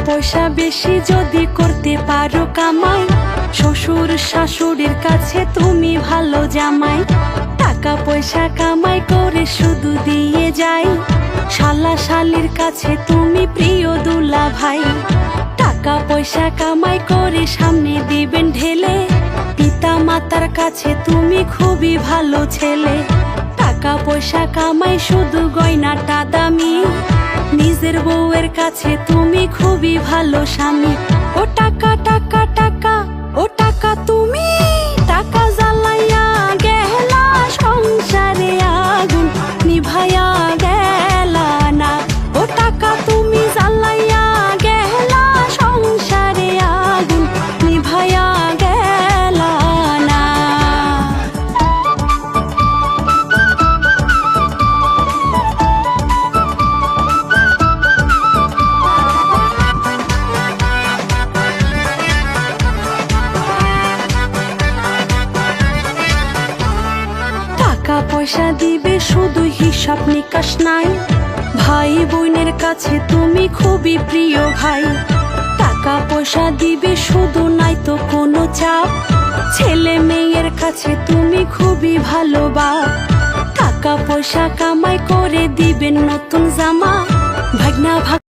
পয়সা বেশি যদি করতে পারো কামাই, শ্বশুর শাশুড়ির কাছে তুমি ভালো জামাই। টাকা পয়সা কামাই করে শুধু দিয়ে যাই, শালা শালির কাছে তুমি প্রিয় দুলা ভাই। টাকা পয়সা কামাই করে সামনে দিবেন ঢেলে, পিতা মাতার কাছে তুমি খুবই ভালো ছেলে। টাকা পয়সা কামাই শুধু গয়নাটা দামি, নিজের বউয়ের কাছে তুমি খুবই ভালো স্বামী। ও টাকা টাকা টাকা, ও টাকা তুমি টাকা জ্বালাইয়া গেলা সংসারে আগুন নিভাইয়া গেলা না। ও টাকা তুমি জ্বালাইয়া গেলা সংসারে আগুন নিভাইয়া গেলা না। টাকা পয়সা দিবে শুধু হিসাব নিকাশ নাই, ভাই বোনের কাছে তুমি খুবই প্রিয় ভাই। টাকা পয়সা দিবে শুধু নাই তো কোনো চাপ, ছেলে মেয়ের কাছে তুমি খুবই ভালো বাপ। টাকা পয়সা কামাই করে দিবেন নতুন জামা, ভাগনা